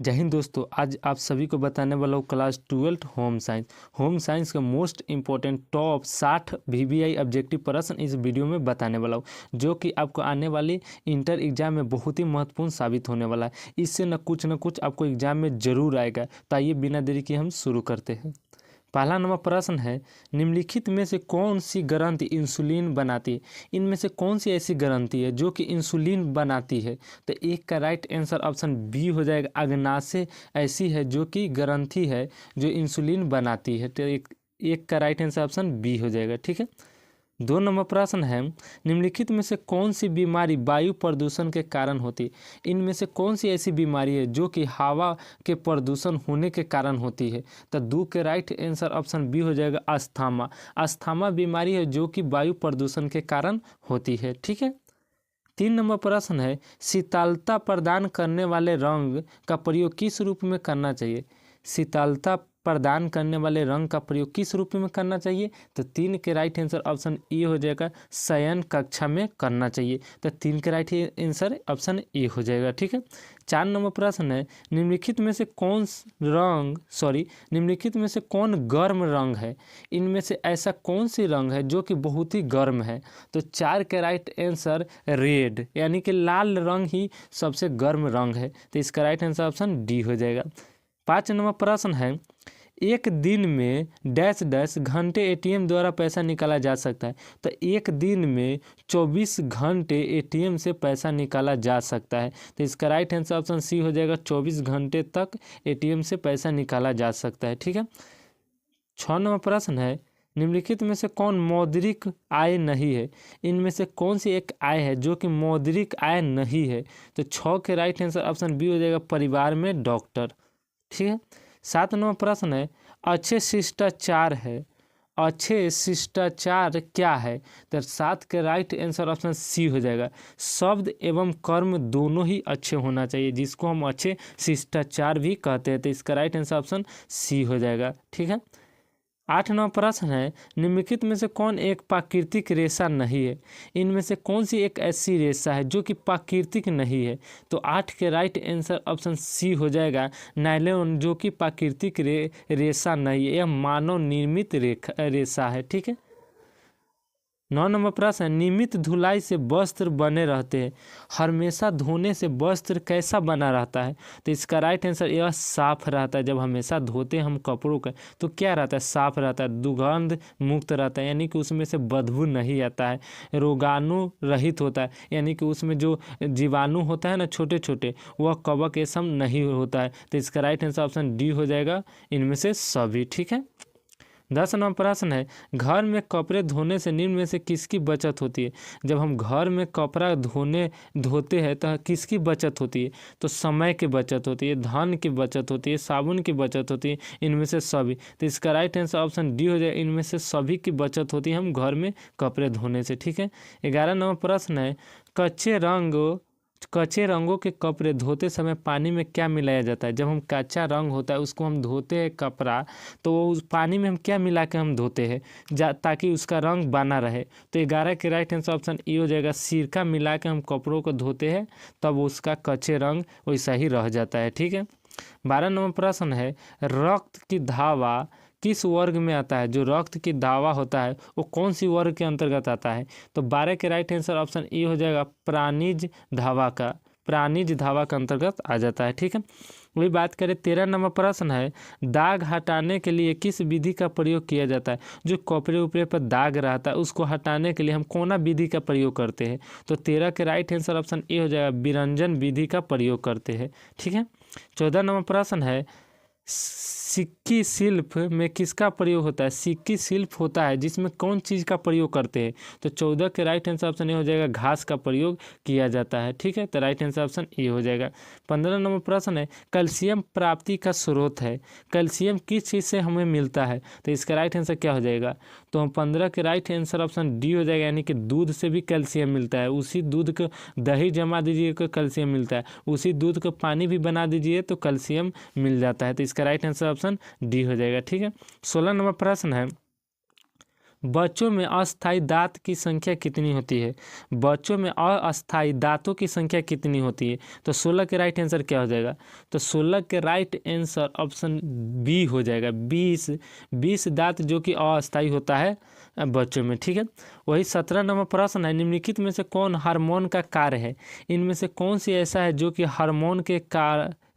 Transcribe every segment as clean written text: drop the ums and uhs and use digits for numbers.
जय हिंद दोस्तों। आज आप सभी को बताने वाला हूँ क्लास 12 होम साइंस का most important top 60 VBI objective प्रश्न इस वीडियो में बताने वाला हूँ, जो कि आपको आने वाली इंटर एग्जाम में बहुत ही महत्वपूर्ण साबित होने वाला है। इससे न कुछ आपको एग्जाम में जरूर आएगा। तो आइए बिना देरी के हम शुरू करते हैं। पहला नंबर प्रश्न है, निम्नलिखित में से कौन सी ग्रंथि इंसुलिन बनाती है? इनमें से कौन सी ऐसी ग्रंथि है जो कि इंसुलिन बनाती है? तो एक का राइट आंसर ऑप्शन बी हो जाएगा। अग्नाशय ऐसी है जो कि ग्रंथि है जो इंसुलिन बनाती है। तो एक का राइट आंसर ऑप्शन बी हो जाएगा। ठीक है। 2 नंबर प्रश्न है, निम्नलिखित में से कौन सी बीमारी वायु प्रदूषण के कारण होती है? इनमें से कौन सी ऐसी बीमारी है जो कि हवा के प्रदूषण होने के कारण होती है? तो 2 के राइट आंसर ऑप्शन बी हो जाएगा। अस्थमा। अस्थमा बीमारी है जो कि वायु प्रदूषण के कारण होती है। ठीक है। 3 नंबर प्रश्न है, शीतलता प्रदान करने वाले रंग का प्रयोग किस रूप में करना चाहिए? शीतलता प्रदान करने वाले रंग का प्रयोग किस रूप में करना चाहिए? तो 3 के राइट आंसर ऑप्शन ए हो जाएगा। शयन कक्षा में करना चाहिए। तो 3 के राइट आंसर ऑप्शन ए हो जाएगा। ठीक है। 4 नंबर प्रश्न है, निम्नलिखित में से कौन गर्म रंग है? इनमें से ऐसा कौन सी रंग है जो कि बहुत ही गर्म है? तो 4 के राइट आंसर रेड, यानी कि लाल रंग ही सबसे गर्म रंग है। तो इसका राइट आंसर ऑप्शन डी हो जाएगा। 5 नंबर प्रश्न है, एक दिन में डैश डैश घंटे एटीएम द्वारा पैसा निकाला जा सकता है? तो एक दिन में 24 घंटे एटीएम से पैसा निकाला जा सकता है। तो इसका राइट आंसर ऑप्शन सी हो जाएगा। 24 घंटे तक एटीएम से पैसा निकाला जा सकता है। ठीक है। 6 नंबर प्रश्न है, निम्नलिखित में से कौन मौद्रिक आय नहीं है? इनमें से कौन सी एक आय है जो कि मौद्रिक आय नहीं है? तो 6 के राइट आंसर ऑप्शन बी हो जाएगा। परिवार में डॉक्टर। ठीक है। 7 नंबर प्रश्न है, अच्छे शिष्टाचार है, अच्छे शिष्टाचार क्या है? तो 7 के राइट आंसर ऑप्शन सी हो जाएगा। शब्द एवं कर्म दोनों ही अच्छे होना चाहिए, जिसको हम अच्छे शिष्टाचार भी कहते हैं। तो इसका राइट आंसर ऑप्शन सी हो जाएगा। ठीक है। 8 नंबर प्रश्न है, निम्नलिखित में से कौन एक प्राकृतिक रेशा नहीं है? इनमें से कौन सी एक ऐसी रेशा है जो कि प्राकृतिक नहीं है? तो 8 के राइट आंसर ऑप्शन सी हो जाएगा। नायलॉन, जो कि प्राकृतिक रेशा नहीं है, यह मानव निर्मित रेशा है। ठीक है। 9 नंबर प्रश्न है, नियमित धुलाई से वस्त्र बने रहते हैं, हमेशा धोने से वस्त्र कैसा बना रहता है? तो इसका राइट आंसर यह साफ रहता है। जब हमेशा धोते हैं हम कपड़ों का तो क्या रहता है? साफ रहता है, दुर्गंध मुक्त रहता है, यानी कि उसमें से बदबू नहीं आता है, रोगाणु रहित होता है, यानी कि उसमें जो जीवाणु होता है ना छोटे छोटे, वह कवक ये सब नहीं होता है। तो इसका राइट आंसर ऑप्शन डी हो जाएगा, इनमें से सभी। ठीक है। 10 नंबर प्रश्न है, घर में कपड़े धोने से निम्न में से किसकी बचत होती है? जब हम घर में कपड़ा धोते हैं तो किसकी बचत होती है? तो समय की बचत होती है, धन की बचत होती है, साबुन की बचत होती है, इनमें से सभी। तो इसका राइट आंसर ऑप्शन डी हो जाए, इनमें से सभी की बचत होती है हम घर में कपड़े धोने से। ठीक है। 11 नंबर प्रश्न है, कच्चे रंगों के कपड़े धोते समय पानी में क्या मिलाया जाता है? जब हम कच्चा रंग होता है उसको हम धोते हैं कपड़ा, तो वो उस पानी में हम क्या मिला के हम धोते हैं ताकि उसका रंग बना रहे? तो 11 के राइट आंसर ऑप्शन ए हो जाएगा। सिरका मिला के हम कपड़ों को धोते हैं तब उसका कच्चे रंग वैसा ही रह जाता है। ठीक है। 12 नंबर प्रश्न है, रक्त की धावा किस वर्ग में आता है? जो रक्त की धावा होता है वो कौन सी वर्ग के अंतर्गत आता है? तो 12 के राइट आंसर ऑप्शन ए हो जाएगा। प्राणिज धावा का अंतर्गत आ जाता है। ठीक है। वही बात करें 13 नंबर प्रश्न है, दाग हटाने के लिए किस विधि का प्रयोग किया जाता है? जो कपड़े उपड़े पर दाग रहता है उसको हटाने के लिए हम कौन विधि का प्रयोग करते हैं? तो 13 के राइट आंसर ऑप्शन ए हो जाएगा। विरंजन विधि का प्रयोग करते हैं। ठीक है। 14 नंबर प्रश्न है, सिक्की शिल्प में किसका प्रयोग होता है? सिक्की शिल्प होता है जिसमें कौन चीज़ का प्रयोग करते हैं? तो 14 के राइट आंसर ऑप्शन ए हो जाएगा। घास का प्रयोग किया जाता है। ठीक है। तो राइट आंसर ऑप्शन ए हो जाएगा। 15 नंबर प्रश्न है, कैल्शियम प्राप्ति का स्रोत है, कैल्शियम किस चीज़ से हमें मिलता है? तो इसका राइट आंसर क्या हो जाएगा? तो हम 15 के राइट आंसर ऑप्शन डी हो जाएगा, यानी कि दूध से भी कैल्शियम मिलता है। उसी दूध को दही जमा दीजिए तो कैल्शियम मिलता है, उसी दूध को पानी भी बना दीजिए तो कैल्शियम मिल जाता है। तो इसका राइट आंसर ऑप्शन डी हो जाएगा। ठीक है। 16 नंबर प्रश्न है, बच्चों में अस्थायी दांत की संख्या कितनी होती है? बच्चों में अस्थायी दांतों की संख्या कितनी होती है? तो 16 के राइट आंसर क्या हो जाएगा? तो 16 के राइट आंसर ऑप्शन बी हो जाएगा, 20 दांत जो कि अस्थायी होता है बच्चों में। ठीक है, वही 17 नंबर प्रश्न है, निम्नलिखित में से कौन हार्मोन का कार्य है? इनमें से कौन सी ऐसा है जो कि हार्मोन के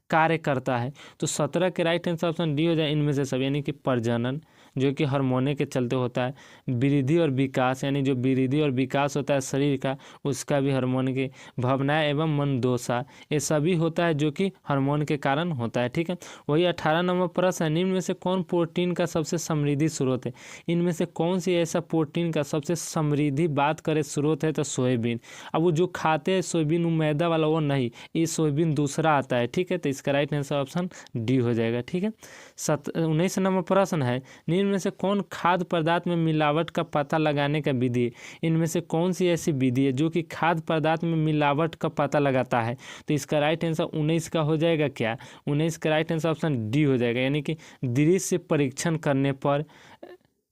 कार्य करता है? तो 17 के राइट आंसर ऑप्शन डी हो जाए, इनमें से सब, यानी कि प्रजनन जो कि हार्मोन के चलते होता है, वृद्धि और विकास यानी जो वृद्धि और विकास होता है शरीर का, उसका भी हार्मोन की, भावनाएं एवं मनोदशा, ये सभी होता है जो कि हार्मोन के कारण होता है। ठीक है, वही 18 नंबर प्रश्न है, निम्न में से कौन प्रोटीन का सबसे समृद्धि स्रोत है? इनमें से कौन सी ऐसा प्रोटीन का सबसे समृद्धि बात करें स्रोत है? तो सोयाबीन। अब वो जो खाते हैं सोयाबीन, वो मैदा वाला वो नहीं, ये सोयाबीन दूसरा आता है। ठीक है, तो इसका राइट आंसर ऑप्शन डी हो जाएगा। ठीक है, 19 नंबर प्रश्न है, निम्न में से कौन खाद्य पदार्थ में मिलावट का पता लगाने का विधि है? इनमें से कौन सी ऐसी विधि है जो कि खाद्य पदार्थ में मिलावट का पता लगाता है? तो इसका राइट आंसर 19 का हो जाएगा क्या? 19 का राइट आंसर ऑप्शन डी हो जाएगा, यानी कि दृश्य परीक्षण करने पर,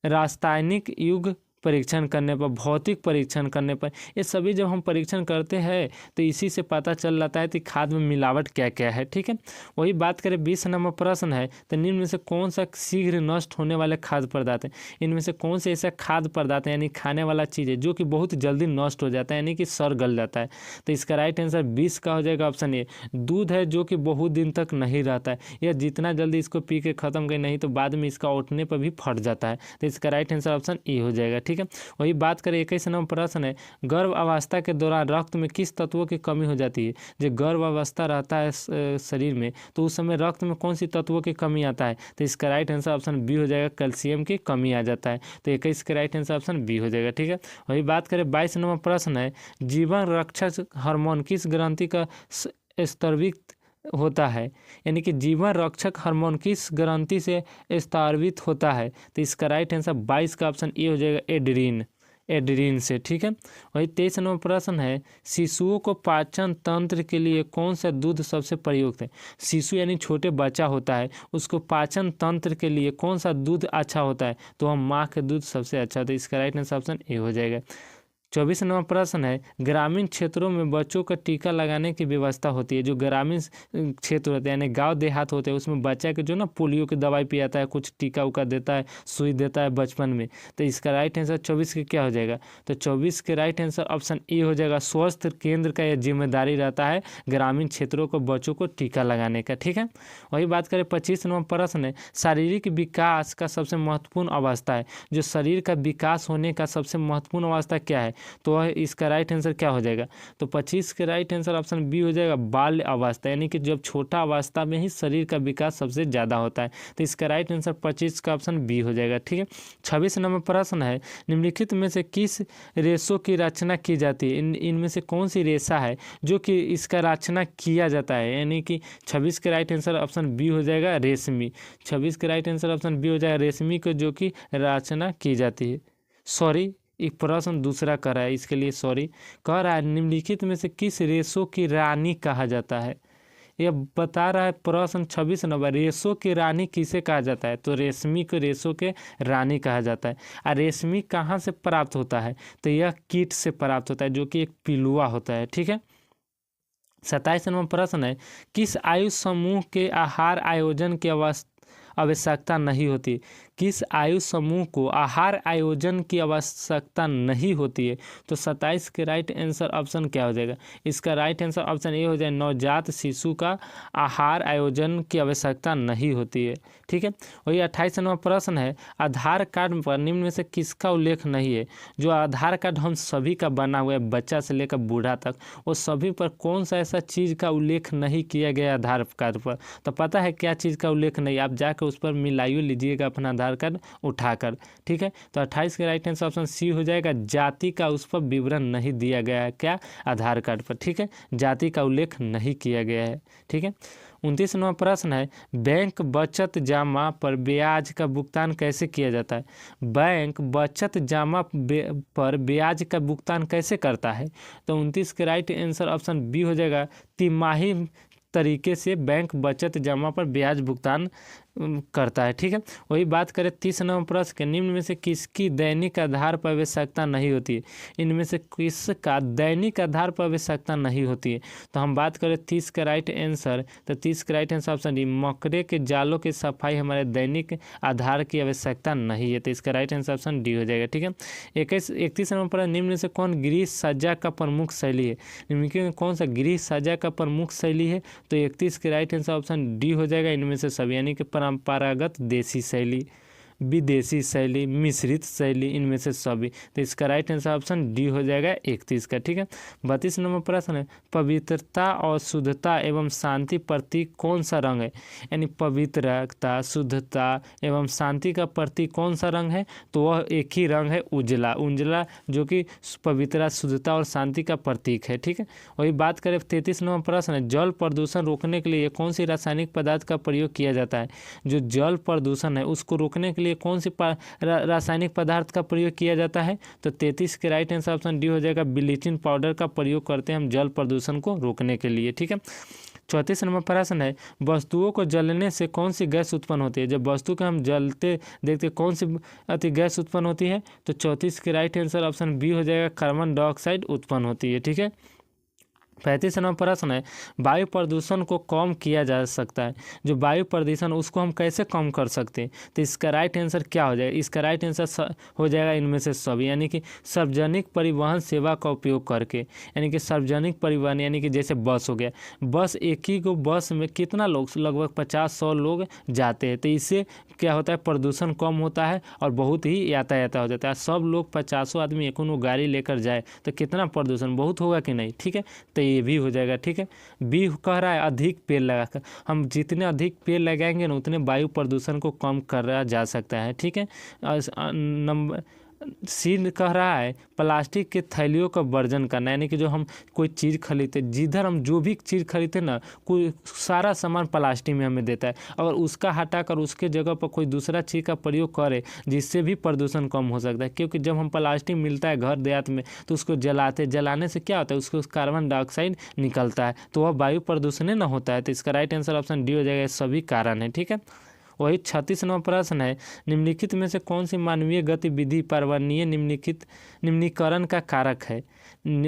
रासायनिक युग परीक्षण करने पर, भौतिक परीक्षण करने पर, ये सभी जब हम परीक्षण करते हैं तो इसी से पता चल जाता है कि खाद्य में मिलावट क्या क्या है। ठीक है, वही बात करें 20 नंबर प्रश्न है, तो निम्न में से कौन सा शीघ्र नष्ट होने वाले खाद्य पदार्थ है? इनमें से कौन से ऐसा खाद्य पदार्थ है यानी खाने वाला चीज़ है जो कि बहुत जल्दी नष्ट हो जाता है यानी कि सड़ गल जाता है? तो इसका राइट आंसर 20 का हो जाएगा, ऑप्शन ए। दूध है जो कि बहुत दिन तक नहीं रहता है, यह जितना जल्दी इसको पी के ख़त्म करें नहीं तो बाद में इसका उठने पर भी फट जाता है। तो इसका राइट आंसर ऑप्शन ए हो जाएगा। ठीक है, वही बात करें 21 नंबर प्रश्न है, गर्भ अवस्था के दौरान रक्त में किस तत्वों की कमी हो जाती है? जब गर्भ अवस्था रहता है शरीर में तो उस समय रक्त में कौन सी तत्वों की कमी आता है? तो इसका राइट आंसर ऑप्शन बी हो जाएगा, कैल्शियम की कमी आ जाता है। तो 21 का राइट आंसर ऑप्शन बी हो जाएगा। ठीक है, वही बात करें 22 नंबर प्रश्न है, जीवन रक्षक हार्मोन किस ग्रंथि का स्रावित होता है? यानी कि जीवन रक्षक हार्मोन किस ग्रंथि से स्रावित होता है? तो इसका राइट आंसर 22 का ऑप्शन ए हो जाएगा, एड्रीन से। ठीक है, वही 23 नंबर प्रश्न है, शिशुओं को पाचन तंत्र के लिए कौन सा दूध सबसे प्रयुक्त है? शिशु यानी छोटे बच्चा होता है, उसको पाचन तंत्र के लिए कौन सा दूध अच्छा होता है? तो हम माँ के दूध सबसे अच्छा होता है। इसका राइट आंसर ऑप्शन ए हो जाएगा। 24 नंबर प्रश्न है, ग्रामीण क्षेत्रों में बच्चों का टीका लगाने की व्यवस्था होती है। जो ग्रामीण क्षेत्र होते हैं यानी गांव देहात होते हैं, उसमें बच्चा के जो ना पोलियो की दवाई पिलाता है, कुछ टीका उका देता है, सुई देता है बचपन में। तो इसका राइट आंसर 24 के क्या हो जाएगा? तो 24 के राइट आंसर ऑप्शन ए हो जाएगा, स्वास्थ्य केंद्र का यह जिम्मेदारी रहता है ग्रामीण क्षेत्रों को बच्चों को टीका लगाने का। ठीक है, वही बात करें 25 नंबर प्रश्न है, शारीरिक विकास का सबसे महत्वपूर्ण अवस्था है। जो शरीर का विकास होने का सबसे महत्वपूर्ण अवस्था क्या है? तो इसका राइट आंसर क्या हो जाएगा? तो 25 के राइट आंसर ऑप्शन बी हो जाएगा, बाल्य अवस्था, यानी कि जब छोटा अवस्था में ही शरीर का विकास सबसे ज़्यादा होता है। तो इसका राइट आंसर 25 का ऑप्शन बी हो जाएगा। ठीक है, 26 नंबर प्रश्न है, निम्नलिखित में से किस रेशों की रचना की जाती है? इनमें से कौन सी रेशा है जो कि इसका रचना किया जाता है? यानी कि 26 के राइट आंसर ऑप्शन बी हो जाएगा, रेशमी। 26 के राइट आंसर ऑप्शन बी हो जाएगा, रेशमी को जो कि रचना की जाती है। सॉरी, एक प्रश्न दूसरा कर रहा है, इसके लिए सॉरी। कह रहा है निम्नलिखित में से किस रेशों की रानी कहा जाता है? यह बता रहा है प्रश्न 26 नंबर, रेशों की रानी किसे कहा जाता है? तो रेशमी को रेशों के रानी कहा जाता है। और रेशमी कहाँ से प्राप्त होता है? तो यह कीट से प्राप्त होता है जो कि एक पिलुआ होता है। ठीक है, 27 नंबर प्रश्न है, किस आयु समूह के आहार आयोजन की आवश्यकता नहीं होती? किस आयु समूह को आहार आयोजन की आवश्यकता नहीं होती है? तो 27 के राइट आंसर ऑप्शन क्या हो जाएगा? इसका राइट आंसर ऑप्शन ए हो जाए, नवजात शिशु का आहार आयोजन की आवश्यकता नहीं होती है। ठीक है, वही 28 नंबर प्रश्न है, आधार कार्ड पर निम्न में से किसका उल्लेख नहीं है? जो आधार कार्ड हम सभी का बना हुआ है, बच्चा से लेकर बूढ़ा तक, वो सभी पर कौन सा ऐसा चीज़ का उल्लेख नहीं किया गया आधार कार्ड पर? तो पता है क्या चीज़ का उल्लेख नहीं? आप जाकर उस पर मिलाइयो लीजिएगा अपना आधार कार्ड उठाकर। ठीक है, तो 28 के राइट आंसर ऑप्शन सी हो जाएगा, जाति का उस पर विवरण नहीं दिया गया है क्या आधार कार्ड पर? ठीक है, जाति का उल्लेख नहीं किया गया है। ठीक है, 29 नंबर प्रश्न है, बैंक बचत जमा पर ब्याज का भुगतान कैसे किया जाता है? बैंक बचत जमा पर ब्याज का भुगतान कैसे करता है? तो 29 के राइट आंसर ऑप्शन बी हो जाएगा, तरीके से बैंक बचत जमा पर ब्याज भुगतान करता है। ठीक है, वही बात करें 30 नंबर प्रश्न के, निम्न में से किसकी दैनिक आधार पर आवश्यकता नहीं होती है? इनमें से किसका दैनिक आधार पर आवश्यकता नहीं होती है? तो हम बात करें 30 का राइट आंसर, तो 30 का राइट आंसर ऑप्शन डी, मकड़े के जालों की सफाई हमारे दैनिक आधार की आवश्यकता नहीं है, तो इसका राइट आंसर ऑप्शन डी हो जाएगा। ठीक है, 31 नंबर पर, निम्न में से कौन गृह सज्जा का प्रमुख शैली है? निम्नलिखित में कौन सा गृह सज्जा का प्रमुख शैली है? तो 31 के राइट आंसर ऑप्शन डी हो जाएगा, इनमें से सब, यानी कि परंपरागत देसी शैली, विदेशी शैली, मिश्रित शैली, इनमें से सभी। तो इसका राइट आंसर ऑप्शन डी हो जाएगा 31 का। ठीक है, 32 नंबर प्रश्न है, पवित्रता और शुद्धता एवं शांति प्रतीक कौन सा रंग है? यानी पवित्रता, शुद्धता एवं शांति का प्रतीक कौन सा रंग है? तो वह एक ही रंग है, उजला। उजला जो कि पवित्रता, शुद्धता और शांति का प्रतीक है। ठीक है, वही बात करें 33 नंबर प्रश्न है, जल प्रदूषण रोकने के लिए कौन सी रासायनिक पदार्थ का प्रयोग किया जाता है? जो जल प्रदूषण है उसको रोकने के लिए कौन सी रासायनिक पदार्थ का प्रयोग किया जाता है? तो 33 के राइट आंसर ऑप्शन डी हो जाएगा, ब्लीचिंग पाउडर का प्रयोग करते हैं हम जल प्रदूषण को रोकने के लिए। ठीक है, 34 नंबर प्रश्न है, वस्तुओं को जलने से कौन सी गैस उत्पन्न होती है? जब वस्तु को हम जलते देखते कौन सी गैस उत्पन्न होती है? तो 34 के राइट आंसर ऑप्शन बी हो जाएगा, कार्बन डाइऑक्साइड उत्पन्न होती है। ठीक है, 35 नंबर प्रश्न है, वायु प्रदूषण को कम किया जा सकता है? जो वायु प्रदूषण उसको हम कैसे कम कर सकते हैं? तो इसका राइट आंसर क्या हो जाएगा? इसका राइट आंसर हो जाएगा इनमें से सब, यानी कि सार्वजनिक परिवहन सेवा का उपयोग करके, यानी कि सार्वजनिक परिवहन, यानी कि जैसे बस हो गया, बस एक ही को बस में कितना लोग, लगभग 50-100 लोग जाते हैं, तो इससे क्या होता है, प्रदूषण कम होता है और बहुत ही यातायात हो जाता है। सब लोग 50 आदमी एक गाड़ी लेकर जाए तो कितना प्रदूषण, बहुत होगा कि नहीं? ठीक है, तो ये भी हो जाएगा। ठीक है, बी कह रहा है अधिक पेड़ लगाकर, हम जितने अधिक पेड़ लगाएंगे ना उतने वायु प्रदूषण को कम करा जा सकता है। ठीक है, नंबर सी कह रहा है प्लास्टिक के थैलियों का वर्जन करना, यानी कि जो हम कोई चीज़ खरीदते, जिधर हम जो भी चीज़ खरीदते ना, कोई सारा सामान प्लास्टिक में हमें देता है, अगर उसका हटाकर उसके जगह पर कोई दूसरा चीज़ का प्रयोग करे जिससे भी प्रदूषण कम हो सकता है। क्योंकि जब हम प्लास्टिक मिलता है घर देहात में तो उसको जलाने से क्या होता है, उसको कार्बन डाइऑक्साइड निकलता है, तो वह वायु प्रदूषण न होता है। तो इसका राइट आंसर ऑप्शन डी हो जाएगा, सभी कारण है। ठीक है, वही 36 नंबर प्रश्न है, निम्नलिखित में से कौन सी मानवीय गतिविधि पर्यावरणीय निम्नीकरण का कारक है?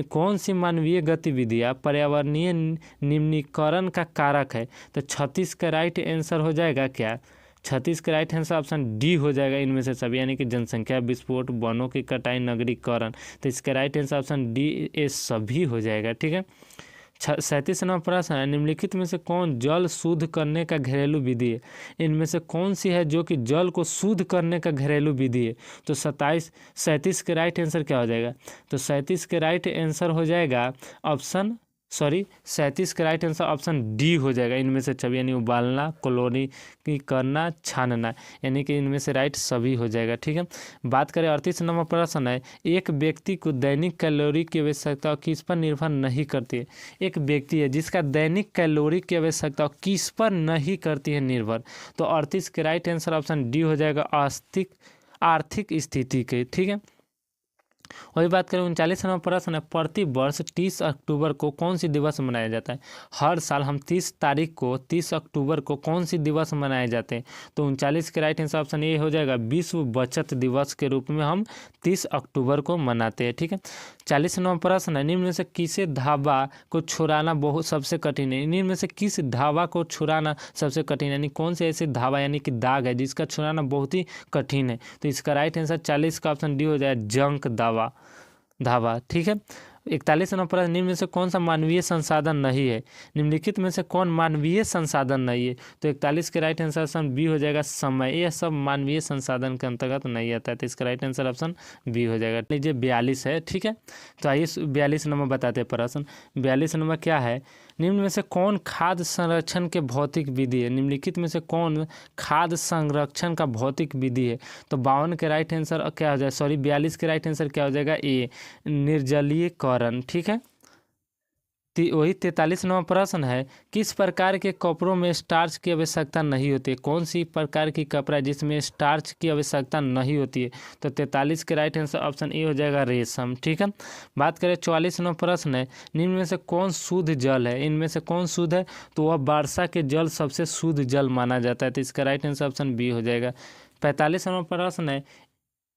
कौन सी मानवीय गतिविधियाँ पर्यावरणीय निम्नीकरण का कारक है? तो 36 का राइट आंसर हो जाएगा क्या? 36 का राइट आंसर ऑप्शन डी हो जाएगा, इनमें से सब, यानी कि जनसंख्या विस्फोट, वनों की कटाई, नगरीकरण। तो इसका right answer option D A सभी हो जाएगा। ठीक है, 37 नंबर प्रश्न है, निम्नलिखित में से कौन जल शुद्ध करने का घरेलू विधि है? इनमें से कौन सी है जो कि जल को शुद्ध करने का घरेलू विधि है? तो 37 के राइट आंसर क्या हो जाएगा? तो 37 के राइट आंसर हो जाएगा 37 का राइट आंसर ऑप्शन डी हो जाएगा, इनमें से छवि, यानी उबालना, क्लोरीन करना, छानना, यानी कि इनमें से राइट सभी हो जाएगा। ठीक है, बात करें 38 नंबर प्रश्न है, एक व्यक्ति को दैनिक कैलोरी की आवश्यकता किस पर निर्भर नहीं करती है? एक व्यक्ति है जिसका दैनिक कैलोरी की आवश्यकता किस पर नहीं करती है निर्भर? तो 38 के राइट आंसर ऑप्शन डी हो जाएगा, आर्थिक स्थिति के। ठीक है, वही बात करें 39 नंबर प्रश्न है, प्रति वर्ष 30 अक्टूबर को कौन सी दिवस मनाया जाता है? हर साल हम 30 अक्टूबर को कौन सी दिवस मनाए जाते हैं? तो 39 के राइट आंसर ऑप्शन ये हो जाएगा, विश्व बचत दिवस के रूप में हम 30 अक्टूबर को मनाते हैं। ठीक है, 40 नंबर प्रश्न है, निम्न में से किसे धावा को छुड़ाना बहुत सबसे कठिन है? निम्न में से किस धावा को छुड़ाना सबसे कठिन है, यानी कौन से ऐसे धावा यानी कि दाग है जिसका छुड़ाना बहुत ही कठिन है? तो इसका राइट आंसर 40 का ऑप्शन डी हो जाएगा, जंक धावा। ठीक है, 41 नंबर प्रश्न, निम्न में से कौन सा मानवीय संसाधन नहीं है? निम्नलिखित में से कौन मानवीय संसाधन नहीं है? तो 41 के राइट आंसर ऑप्शन बी हो जाएगा, समय। यह सब मानवीय संसाधन के अंतर्गत नहीं आता है, तो इसका राइट आंसर ऑप्शन बी हो जाएगा। लीजिए 42 है। ठीक है, तो आइए 42 नंबर बताते हैं प्रश्न। 42 नंबर क्या है, निम्न में से कौन खाद्य संरक्षण के भौतिक विधि है? निम्नलिखित में से कौन खाद्य संरक्षण का भौतिक विधि है? तो 52 के राइट आंसर क्या हो जाएगा, 42 के राइट आंसर क्या हो जाएगा, ए, निर्जलीकरण। ठीक है, वही 43वां प्रश्न है, किस प्रकार के कपड़ों में स्टार्च की आवश्यकता नहीं होती है? कौन सी प्रकार की कपड़ा जिसमें स्टार्च की आवश्यकता नहीं होती है? तो 43 के राइट आंसर ऑप्शन ए हो जाएगा रेशम। ठीक है। बात करें 44वां प्रश्न है, निम्न में से कौन शुद्ध जल है? इनमें से कौन शुद्ध है? तो वह वर्षा के जल सबसे शुद्ध जल माना जाता है, तो इसका राइट आंसर ऑप्शन बी हो जाएगा। 45वां प्रश्न है,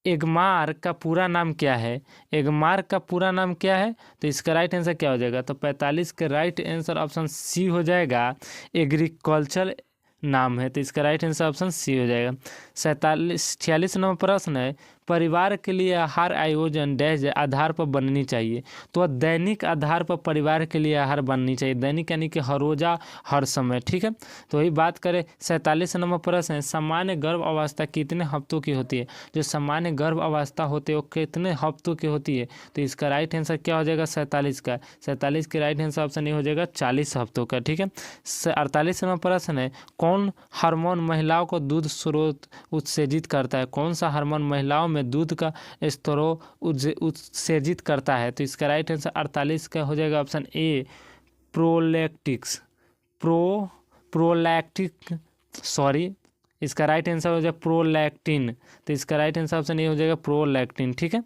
एगमार का पूरा नाम क्या है? एगमार का पूरा नाम क्या है? तो इसका राइट आंसर क्या हो जाएगा? तो 45 के राइट आंसर ऑप्शन सी हो जाएगा, एग्रीकल्चर नाम है, तो इसका राइट आंसर ऑप्शन सी हो जाएगा। 46वां प्रश्न है, परिवार के लिए आहार आयोजन डैश आधार पर बननी चाहिए? तो दैनिक आधार पर परिवार के लिए आहार बननी चाहिए, दैनिक यानी कि हर रोजा हर समय। ठीक है। तो वही बात करें 47वां प्रश्न है, सामान्य गर्भ अवस्था कितने हफ्तों की होती है? जो सामान्य गर्भ अवस्था होती है वो कितने हफ्तों की होती है? तो इसका राइट आंसर क्या हो जाएगा? 47 का। 47 के राइट आंसर ऑप्शन ये हो जाएगा 40 हफ्तों का। ठीक है। 48वां प्रश्न है, कौन हार्मोन महिलाओं को दूध स्रोत उत्तेजित करता है? कौन सा हार्मोन महिलाओं में दूध का स्रोत उत्तेजित करता है? तो इसका राइट आंसर 48 का हो जाएगा ऑप्शन ए, प्रोलैक्टिक्स। प्रोलैक्टिक सॉरी, इसका राइट आंसर हो जाएगा प्रोलैक्टिन, तो इसका राइट आंसर ऑप्शन ए हो जाएगा प्रोलैक्टिन। ठीक है।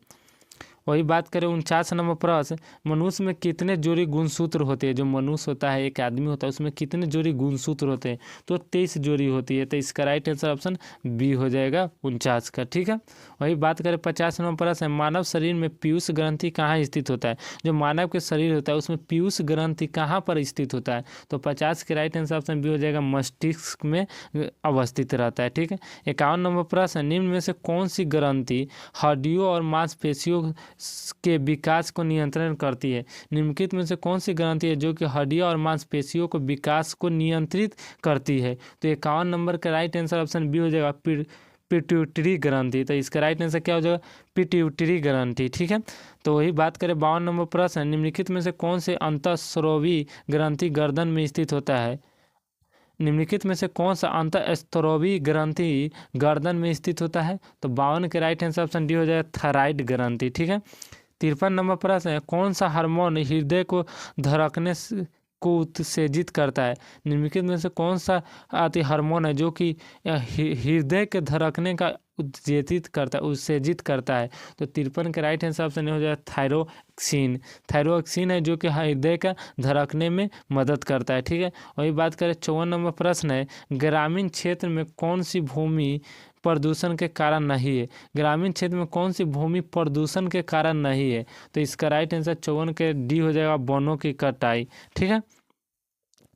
वही बात करें 49वां प्रश्न, मनुष्य में कितने जोड़ी गुणसूत्र होते हैं? जो मनुष्य होता है, एक आदमी होता है, उसमें कितने जोड़ी गुणसूत्र होते हैं? तो 23 जोड़ी होती है, तो इसका राइट आंसर ऑप्शन बी हो जाएगा 49 का। ठीक है। वही बात करें 50वां प्रश्न है, मानव शरीर में पीयूष ग्रंथि कहाँ स्थित होता है? जो मानव के शरीर होता है उसमें पीयूष ग्रंथि कहाँ पर स्थित होता है? तो 50 के राइट आंसर ऑप्शन बी हो जाएगा, मस्तिष्क में अवस्थित रहता है। ठीक है। 51वां प्रश्न, निम्न में से कौन सी ग्रंथि हड्डियों और मांसपेशियों के विकास को नियंत्रण करती है? निम्नलिखित में से कौन सी ग्रंथि है जो कि हड्डियों और मांसपेशियों को विकास को नियंत्रित करती है? तो 51 नंबर का राइट आंसर ऑप्शन बी हो जाएगा, पिट्यूटरी ग्रंथि, तो इसका राइट आंसर क्या हो जाएगा? पिट्यूटरी ग्रंथि। ठीक है। तो वही बात करें 52 नंबर प्रश्न, निम्नलिखित में से कौन से अंतःस्रावी ग्रंथि गर्दन में स्थित होता है? निम्नलिखित में से कौन सा अंतःस्रावी ग्रंथि गर्दन में स्थित होता है? तो 52 के राइट आंसर ऑप्शन डी हो जाएगा, थायराइड ग्रंथि। ठीक है। 53 नंबर प्रश्न है, कौन सा हार्मोन हृदय को धड़कने को उत्तेजित करता है? निम्नलिखित में से कौन सा हार्मोन है जो कि हृदय के धड़कने का उत्तेजित करता है? तो 53 के राइट आंसर ऑप्शन हो जाएगा थायरोक्सिन। थायरोक्सिन है जो कि हृदय का धड़कने में मदद करता है। ठीक है। वही बात करें 54 नंबर प्रश्न है, ग्रामीण क्षेत्र में कौन सी भूमि प्रदूषण के कारण नहीं है? ग्रामीण क्षेत्र में कौन सी भूमि प्रदूषण के कारण नहीं है? तो इसका राइट आंसर 54 के डी हो जाएगा, वनों की कटाई। ठीक है।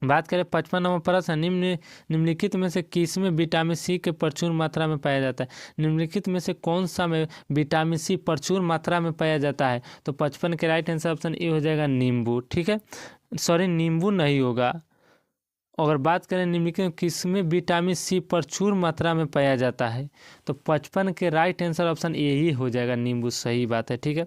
बात करें 55 नंबर प्रश्न, निम्नलिखित में से किसमें विटामिन सी के प्रचुर मात्रा में पाया जाता है? निम्नलिखित में से कौन सा में विटामिन सी प्रचुर मात्रा में पाया जाता है? तो 55 के राइट आंसर ऑप्शन ए हो जाएगा, नींबू। ठीक है। सॉरी, नींबू नहीं होगा। अगर बात करें निम्नलिखित में किसमें विटामिन सी प्रचुर मात्रा में पाया जाता है? तो 55 के राइट आंसर ऑप्शन ए ही हो जाएगा, नींबू। सही बात है। ठीक है।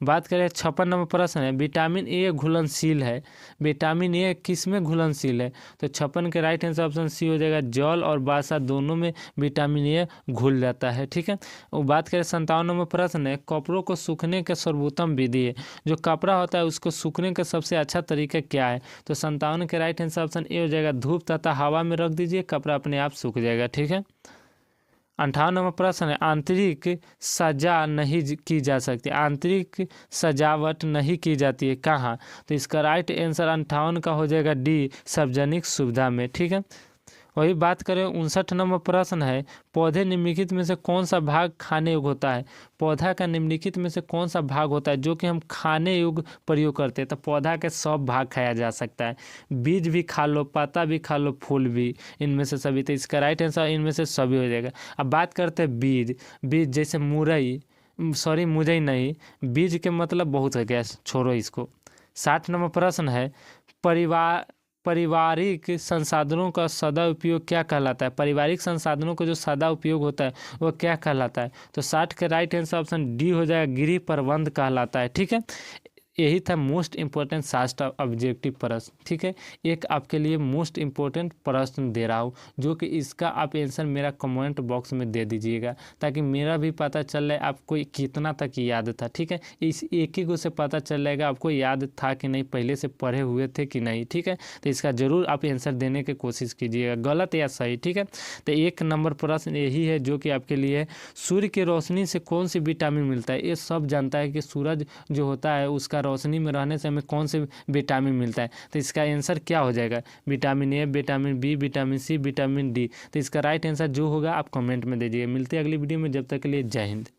बात करें 56 नंबर प्रश्न है, विटामिन ए घुलनशील है? विटामिन ए किस में घुलनशील है? तो 56 के राइट आंसर ऑप्शन सी हो जाएगा, जल और वसा दोनों में विटामिन ए घुल जाता है। ठीक है। वो बात करें 57 नंबर प्रश्न है, कपड़ों को सूखने का सर्वोत्तम विधि है? जो कपड़ा होता है उसको सूखने का सबसे अच्छा तरीका क्या है? तो 57 के राइट आंसर ऑप्शन ए हो जाएगा, धूप तथा हवा में रख दीजिए, कपड़ा अपने आप सूख जाएगा। ठीक है। 58 नंबर प्रश्न है, आंतरिक सजा नहीं की जा सकती? आंतरिक सजावट नहीं की जाती है कहाँ? तो इसका राइट आंसर 58 का हो जाएगा डी, सार्वजनिक सुविधा में। ठीक है। वही बात करें 59 नंबर प्रश्न है, पौधे निम्नलिखित में से कौन सा भाग खाने योग्य होता है? पौधा का निम्नलिखित में से कौन सा भाग होता है जो कि हम खाने योग्य प्रयोग करते हैं? तो पौधा के सब भाग खाया जा सकता है, बीज भी खा लो, पत्ता भी खा लो, फूल भी, इनमें से सभी। तो इसका राइट आंसर इनमें से सभी हो जाएगा। अब बात करते हैं बीज। बीज जैसे मुरई, सॉरी मुरई नहीं, बीज के मतलब बहुत है, गैस छोड़ो इसको। 60 नंबर प्रश्न है, पारिवारिक संसाधनों का सदा उपयोग क्या कहलाता है? पारिवारिक संसाधनों का जो सदा उपयोग होता है वो क्या कहलाता है? तो 60 के राइट आंसर ऑप्शन डी हो जाएगा, गृह प्रबंध कहलाता है। ठीक है। यही था मोस्ट इम्पोर्टेंट 60 ऑब्जेक्टिव प्रश्न। ठीक है, एक आपके लिए मोस्ट इम्पोर्टेंट प्रश्न दे रहा हूँ, जो कि इसका आप आंसर मेरा कमेंट बॉक्स में दे दीजिएगा, ताकि मेरा भी पता चल रहा है आपको कितना तक याद था। ठीक है, इस एक ही को से पता चल जाएगा आपको याद था कि नहीं, पहले से पढ़े हुए थे कि नहीं। ठीक है, तो इसका ज़रूर आप आंसर देने की कोशिश कीजिएगा, गलत या सही। ठीक है, तो 1 नंबर प्रश्न यही है जो कि आपके लिए है, सूर्य की रोशनी से कौन सी विटामिन मिलता है। ये सब जानता है कि सूरज जो होता है उसका रोशनी में रहने से हमें कौन से विटामिन मिलता है। तो इसका आंसर क्या हो जाएगा, vitamin A, vitamin B, vitamin C, vitamin D. तो इसका राइट आंसर जो होगा आप कमेंट में दीजिए। मिलते हैं अगली वीडियो में, जब तक के लिए जय हिंद।